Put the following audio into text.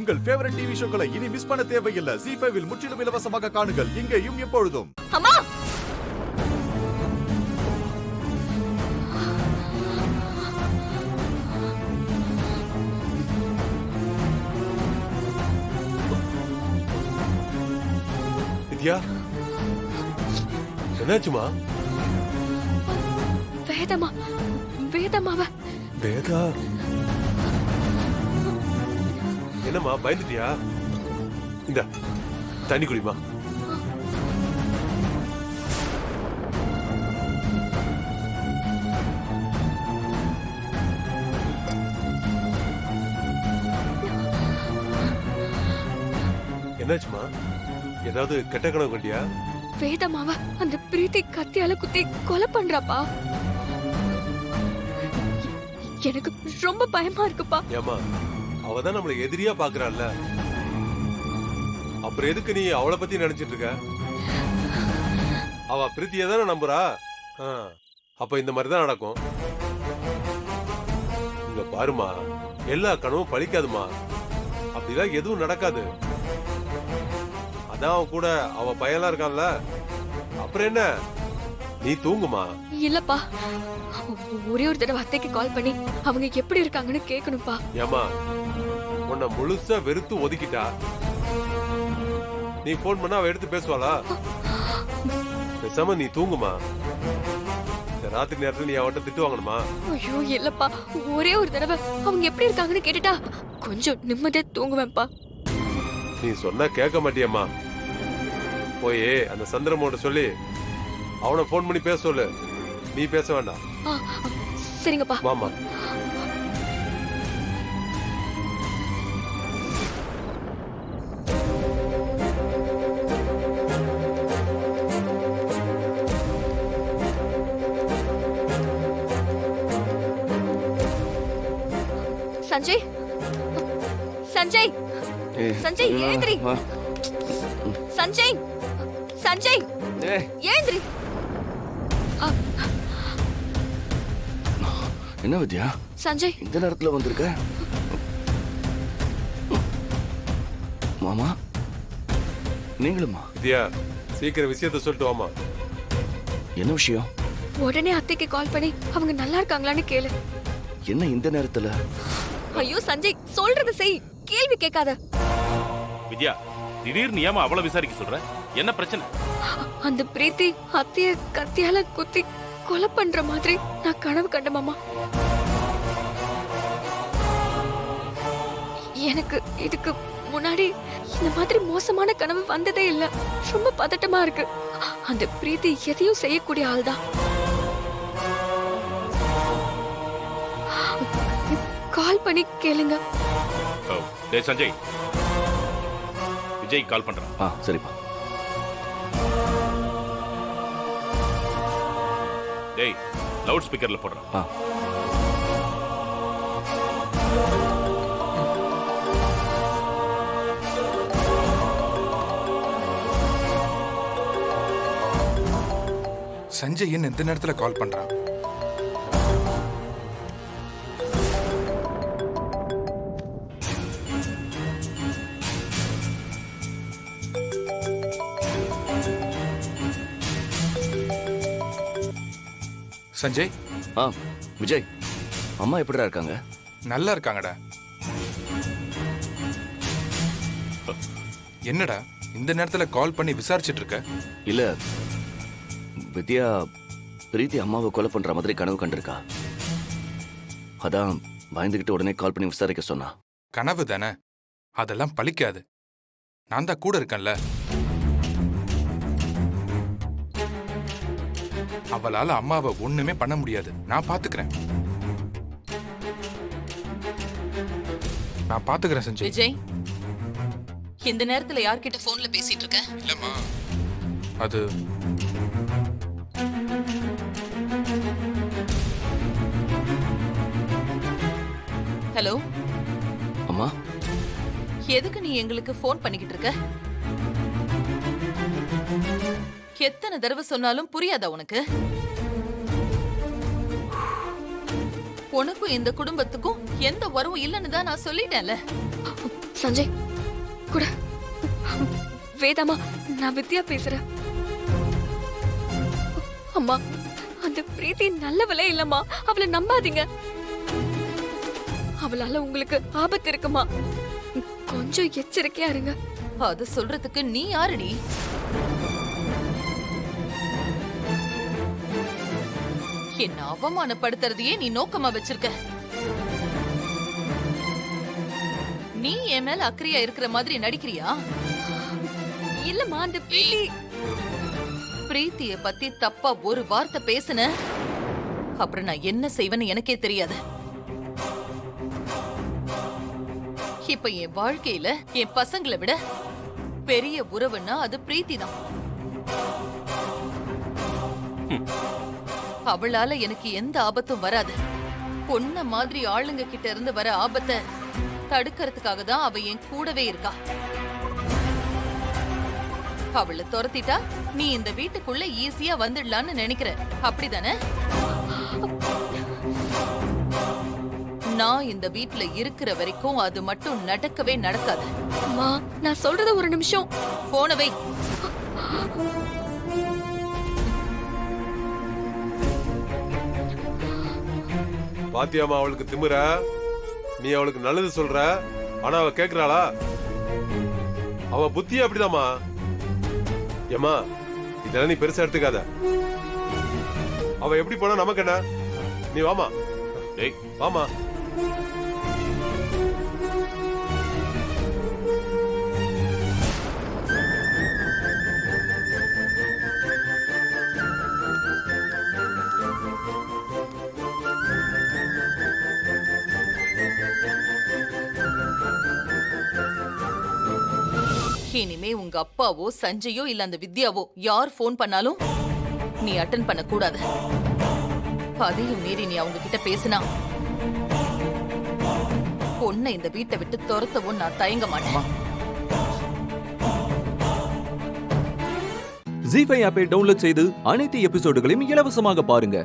உங்கள் favourite TV ஷோக்களை இனி miss பண்ண தேவையில்லை. ZEE5 இல் முற்றிலும் இலவசமாக காணுங்கள். இங்கேயும் எப்பொழுதும். அம்மா வித்யா, என்னாச்சுமா? வேதமா வேதமாவ வேதா, என்னம்மா பயந்துட்டியா? இந்த தண்ணி குடிமா. என்னாச்சுமா? ஏதாவது கெட்ட கனவு கண்டியா? வேதமாவ அந்த பிரீத்தி கத்தியால குத்தி கொலை பண்றாப்பா. எனக்கு ரொம்ப பயமா இருக்குப்பா. ஏமா, அவதான் நம்மளை எதிரியா பாக்குறாள்ல, அப்புறம் எதுக்கு நீ அவளை பத்தி நினைச்சிட்டு இருக்க? அவ பிரீத்தியை தானே நம்புறா. அப்ப இந்த மாதிரிதான் நடக்கும். இங்க பாருமா, எல்லா கனவும் பழிக்காதுமா. அப்படிதான் எதுவும் நடக்காது. அதான் அவன் கூட அவ பையன்லாம் இருக்கான்ல, அப்புறம் என்ன, நீ தூங்குமா. இல்லப்பா, ஒரே ஒரு தடவை அத்தைக்கு கால் பண்ணி அவங்க எப்படி இருக்காங்கன்னு கேட்கணும்ப்பா. ஏமா, உன்னை முழுசா வெறுத்து ஒதுக்கிட்டா. நீ போன் பண்ணா அவ எடுத்து பேசுவாளா? பேசாம நீ தூங்குமா. ராத்திரி நேரத்துல நீ அவட்ட திட்டு வாங்கணுமா? ஐயோ இல்லப்பா, ஒரே ஒரு தடவை அவங்க எப்படி இருக்காங்கன்னு கேட்டுட்டா கொஞ்சம் நிம்மதியா தூங்குவேன்ப்பா. நீ சொன்னா கேட்க மாட்டியம்மா. போய் அந்த சந்திரமோட சொல்லி அவனை போன் பண்ணி பேச சொல்லு. நீ பேச வேண்டாம். சரிங்கப்பா. மாமா, சஞ்சய், சஞ்சய், சஞ்சய் ஏந்திரி. சஞ்சய், சஞ்சய் ஏந்திரி. என்ன வித்யா, சஞ்சய் இந்த நேரத்துல வந்திருக்க? மாமா, நீங்களுமா? வித்யா, சீக்கிரம் விஷயத்த சொல்லிட்டு வாமா. என்ன விஷயம்? உடனே அத்தைக்கு கால் பண்ணி அவங்க நல்லா இருக்காங்களான்னு கேளு. என்ன இந்த நேரத்துல? ஐயோ சஞ்சய், சொல்றது செய், கேள்வி கேட்காத. வித்யா, திடீர்னு ஏமா அவ்வளவு விசாரிக்க சொல்ற? என்ன பிரச்சனை? அந்த பிரீத்தி அத்தைய கத்தியால குத்தி கொலை பண்ற மாதிரி நான் கனவு கண்ட மாமா. எனக்கு இதுக்கு முன்னாடி இந்த மாதிரி மோசமான கனவு வந்ததே இல்ல. ரொம்ப பதட்டமா இருக்கு. அந்த பிரீத்தி எதையும் செய்யக்கூடிய ஆள்தான். கால் பண்ணி கேளுங்க. டேய் சஞ்சய், விஜய் கால் பண்றான். சரிப்பா. டேய், லவுட் ஸ்பீக்கர்ல போடுறான். சஞ்சய் என்ன இந்த நேரத்துல கால் பண்றான்? சஞ்சய். விஜய், அம்மா எப்படிடா இருக்காங்க? நல்லா இருக்காங்கடா. என்னடா இந்த நேரத்துல கால் பண்ணி விசாரிச்சிட்டு இருக்க? இல்ல, வித்யா பிரீத்தி அம்மாவை கொலை பண்ற மாதிரி கனவு கண்டிருக்கா. அதான் பயந்துகிட்டு உடனே கால் பண்ணி விசாரிக்க சொன்னா. கனவு தானே, அதெல்லாம் பழிக்காது. நான் தான் கூட இருக்கேன்ல. அவளால அம்மாவை ஒண்ணுமே பண்ண முடியாது. நான் பாத்துக்கிறேன். சஞ்சய். விஜய், இந்த நேரத்துல யார்கிட்ட போன்ல பேசிட்டு இருக்க? இல்லம்மா, அது ஹலோ அம்மா. எதுக்கு நீ எங்களுக்கு போன் பண்ணிக்கிட்டு இருக்க? எத்தனை தடவை சொன்னாலும் புரியாதா உனக்கு? உனக்கும் இந்த குடும்பத்துக்கும் எந்த உறவும் இல்லைன்னு தான் நான் சொல்லிட்டேன்ல. சஞ்சய் கூட வேதாமா, நான் வித்யா பேசுறேன். அம்மா, அந்த பிரீத்தி நல்லவளே இல்லம்மா, அவளை நம்பாதீங்க. அவளால உங்களுக்கு ஆபத்து இருக்குமா, கொஞ்சம் எச்சரிக்கையா இருங்க. அது சொல்றதுக்கு நீ யாருடி? என்ன அவமானப்படுத்துறதையே நீ நோக்கமா வச்சிருக்க. நீ என் மேல அக்கறையா இருக்கிற மாதிரி நடிக்கிறியா? இல்லம்மா, அந்த பிரீத்தி பிரீத்திய பத்தி தப்பா ஒரு வார்த்தை பேசுன, அப்புறம் நான் என்ன செய்வேன்னு எனக்கே தெரியாது. இப்ப என் வாழ்க்கையில என் பசங்களை விட பெரிய உறவுன்னா அது பிரீத்தி தான். அவளால எனக்கு எந்த ஆபத்தும் வராது. பொண்ண மாதிரி ஆளுங்க கிட்ட இருந்து வர ஆபத்தை தடுக்கிறதுக்காக தான் அவ என் கூடவே இருக்கா. அவளை துரத்திட்டா நீ இந்த வீட்டுக்குள்ள ஈஸியா வந்துடலான்னு நினைக்கிற, அப்படிதானே? நான் இந்த வீட்டுல இருக்கிற வரைக்கும் அது மட்டும் நடக்கவே நடக்காது. அம்மா, நான் சொல்றத ஒரு நிமிஷம். போனவை பாத்தியாமா அவளுக்கு திமிர? நீ அவளுக்கு நல்லது சொல்ற, ஆனா அவ கேக்குறாளா? அவ புத்தி அப்படிதாம்மா. ஏமா, இதெல்லாம் நீ பெருசா எடுத்துக்காத. அவ எப்படி போனா நமக்கு என்ன? நீ வாமா. டேய், வாமா. இனிமே உங்க அப்பாவோ சஞ்சயோ இல்ல அந்த வித்யாவோ யார் போன் பண்ணாலும் நீ அட்டன் பண்ண கூடாது. அதையும் மீறி நீ அவங்க கிட்ட பேசினா பொண்ணை இந்த வீட்டை விட்டு துரத்தவும் நான் தயங்க மாட்டேன். ஜீ5 ஆப்பை டவுன்லோட் செய்து அனைத்து எபிசோடுகளையும் இலவசமாக பாருங்க.